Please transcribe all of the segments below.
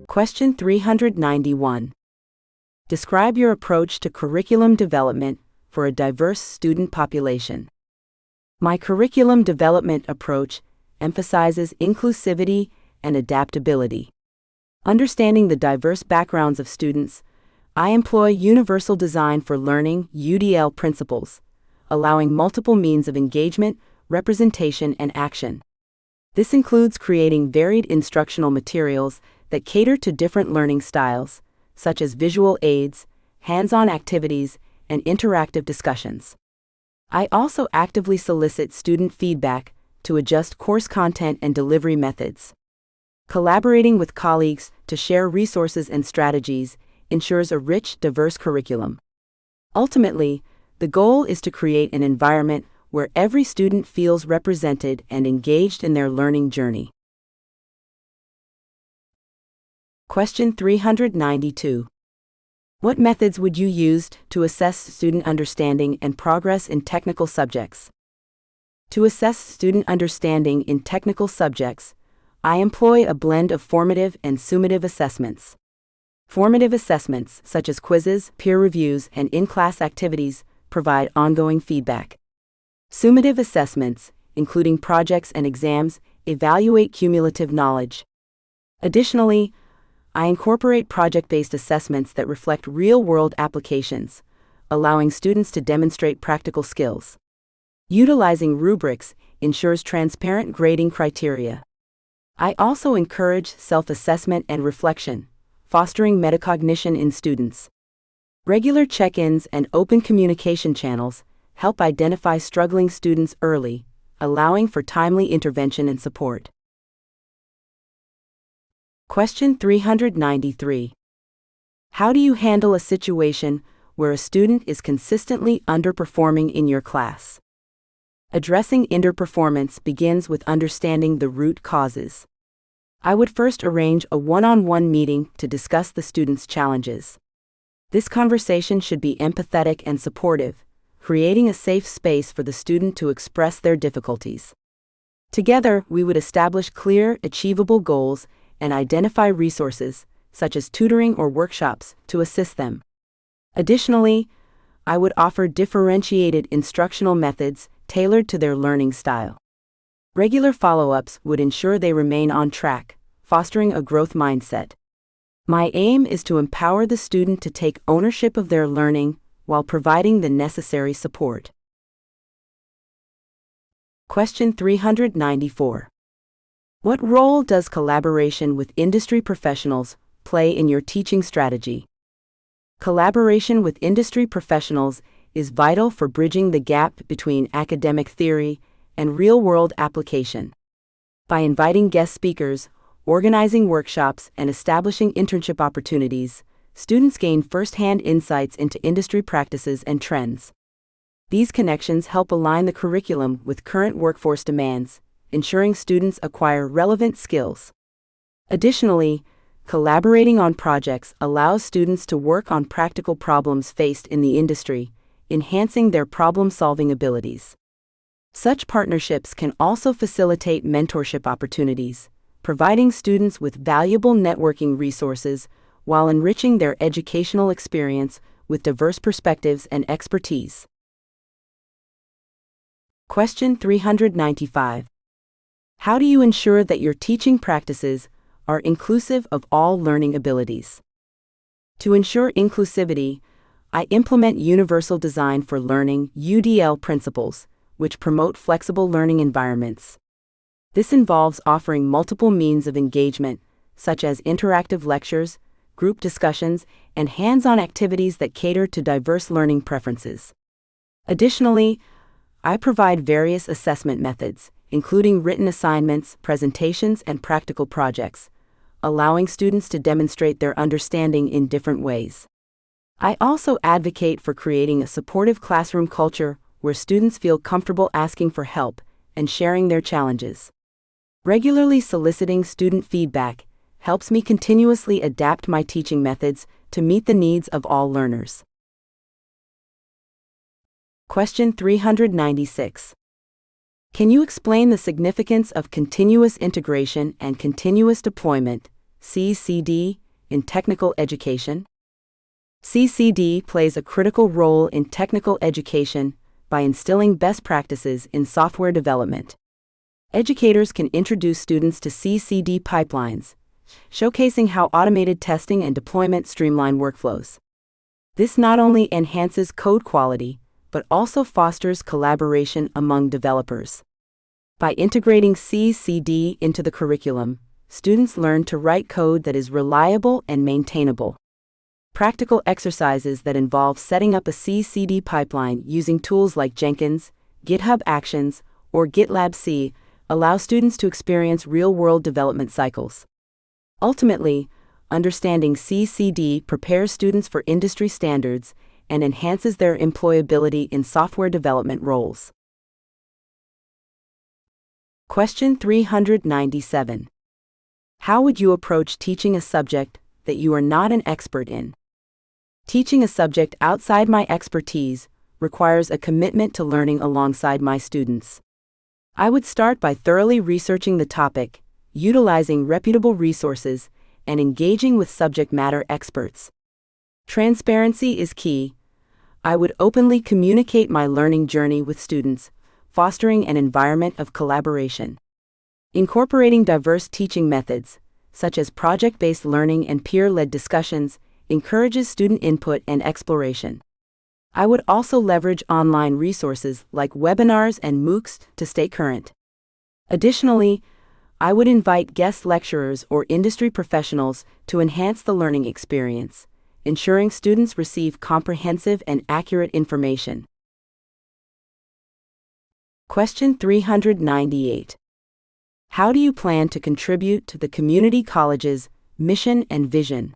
Question 391. Describe your approach to curriculum development for a diverse student population. My curriculum development approach emphasizes inclusivity and adaptability. Understanding the diverse backgrounds of students, I employ Universal Design for Learning (UDL) principles, allowing multiple means of engagement, representation, and action. This includes creating varied instructional materials that cater to different learning styles, such as visual aids, hands-on activities, and interactive discussions. I also actively solicit student feedback to adjust course content and delivery methods. Collaborating with colleagues to share resources and strategies ensures a rich, diverse curriculum. Ultimately, the goal is to create an environment where every student feels represented and engaged in their learning journey. Question 392. What methods would you use to assess student understanding and progress in technical subjects? To assess student understanding in technical subjects, I employ a blend of formative and summative assessments. Formative assessments, such as quizzes, peer reviews, and in-class activities, provide ongoing feedback. Summative assessments, including projects and exams, evaluate cumulative knowledge. Additionally, I incorporate project-based assessments that reflect real-world applications, allowing students to demonstrate practical skills. Utilizing rubrics ensures transparent grading criteria. I also encourage self-assessment and reflection, fostering metacognition in students. Regular check-ins and open communication channels help identify struggling students early, allowing for timely intervention and support. Question 393. How do you handle a situation where a student is consistently underperforming in your class? Addressing underperformance begins with understanding the root causes. I would first arrange a one-on-one meeting to discuss the student's challenges. This conversation should be empathetic and supportive, creating a safe space for the student to express their difficulties. Together, we would establish clear, achievable goals and identify resources, such as tutoring or workshops, to assist them. Additionally, I would offer differentiated instructional methods tailored to their learning style. Regular follow-ups would ensure they remain on track, fostering a growth mindset. My aim is to empower the student to take ownership of their learning while providing the necessary support. Question 394. What role does collaboration with industry professionals play in your teaching strategy? Collaboration with industry professionals is vital for bridging the gap between academic theory and real-world application. By inviting guest speakers, organizing workshops, and establishing internship opportunities, students gain first-hand insights into industry practices and trends. These connections help align the curriculum with current workforce demands, ensuring students acquire relevant skills. Additionally, collaborating on projects allows students to work on practical problems faced in the industry, enhancing their problem-solving abilities. Such partnerships can also facilitate mentorship opportunities, providing students with valuable networking resources while enriching their educational experience with diverse perspectives and expertise. Question 395. How do you ensure that your teaching practices are inclusive of all learning abilities? To ensure inclusivity, I implement Universal Design for Learning (UDL) principles, which promote flexible learning environments. This involves offering multiple means of engagement, such as interactive lectures, group discussions, and hands-on activities that cater to diverse learning preferences. Additionally, I provide various assessment methods, including written assignments, presentations, and practical projects, allowing students to demonstrate their understanding in different ways. I also advocate for creating a supportive classroom culture where students feel comfortable asking for help and sharing their challenges. Regularly soliciting student feedback helps me continuously adapt my teaching methods to meet the needs of all learners. Question 396. Can you explain the significance of continuous integration and continuous deployment, CCD in technical education? CCD plays a critical role in technical education by instilling best practices in software development. Educators can introduce students to CCD pipelines, showcasing how automated testing and deployment streamline workflows. This not only enhances code quality, but also fosters collaboration among developers. By integrating CCD into the curriculum, students learn to write code that is reliable and maintainable. Practical exercises that involve setting up a CCD pipeline using tools like Jenkins, GitHub Actions, or GitLab C allow students to experience real-world development cycles. Ultimately, understanding CCD prepares students for industry standards and enhances their employability in software development roles. Question 397. How would you approach teaching a subject that you are not an expert in? Teaching a subject outside my expertise requires a commitment to learning alongside my students. I would start by thoroughly researching the topic, utilizing reputable resources, and engaging with subject matter experts. Transparency is key. I would openly communicate my learning journey with students, fostering an environment of collaboration. Incorporating diverse teaching methods, such as project-based learning and peer-led discussions, encourages student input and exploration. I would also leverage online resources like webinars and MOOCs to stay current. Additionally, I would invite guest lecturers or industry professionals to enhance the learning experience, ensuring students receive comprehensive and accurate information. Question 398. How do you plan to contribute to the community college's mission and vision?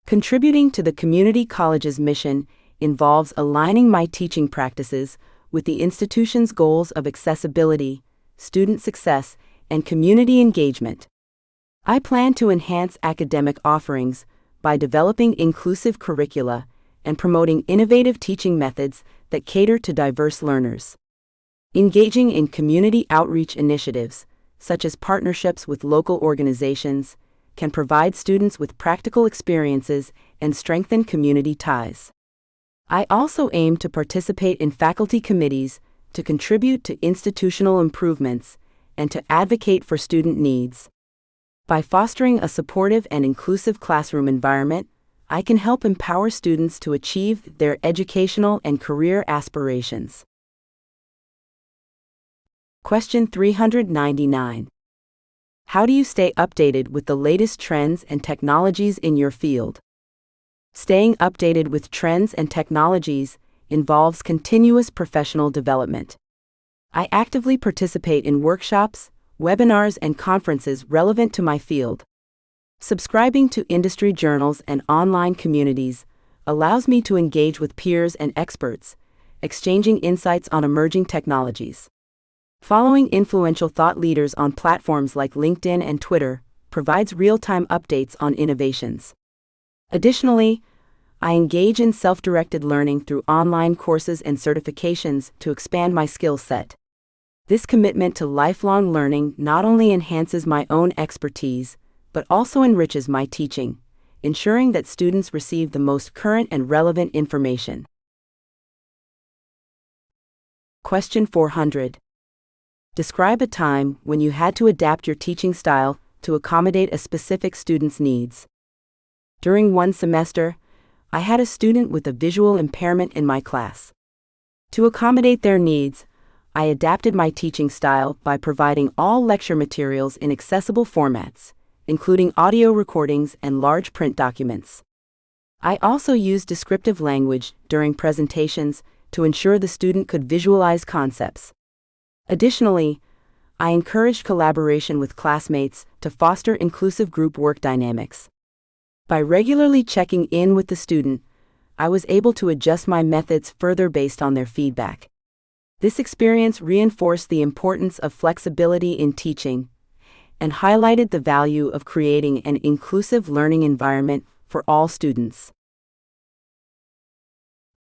Contributing to the community college's mission involves aligning my teaching practices with the institution's goals of accessibility, student success, and community engagement. I plan to enhance academic offerings by developing inclusive curricula and promoting innovative teaching methods that cater to diverse learners. Engaging in community outreach initiatives, such as partnerships with local organizations, can provide students with practical experiences and strengthen community ties. I also aim to participate in faculty committees to contribute to institutional improvements and to advocate for student needs. By fostering a supportive and inclusive classroom environment, I can help empower students to achieve their educational and career aspirations. Question 399. How do you stay updated with the latest trends and technologies in your field? Staying updated with trends and technologies involves continuous professional development. I actively participate in workshops, webinars, and conferences relevant to my field. Subscribing to industry journals and online communities allows me to engage with peers and experts, exchanging insights on emerging technologies. Following influential thought leaders on platforms like LinkedIn and Twitter provides real-time updates on innovations. Additionally, I engage in self-directed learning through online courses and certifications to expand my skill set. This commitment to lifelong learning not only enhances my own expertise, but also enriches my teaching, ensuring that students receive the most current and relevant information. Question 400. Describe a time when you had to adapt your teaching style to accommodate a specific student's needs. During one semester, I had a student with a visual impairment in my class. To accommodate their needs, I adapted my teaching style by providing all lecture materials in accessible formats, including audio recordings and large print documents. I also used descriptive language during presentations to ensure the student could visualize concepts. Additionally, I encouraged collaboration with classmates to foster inclusive group work dynamics. By regularly checking in with the student, I was able to adjust my methods further based on their feedback. This experience reinforced the importance of flexibility in teaching and highlighted the value of creating an inclusive learning environment for all students.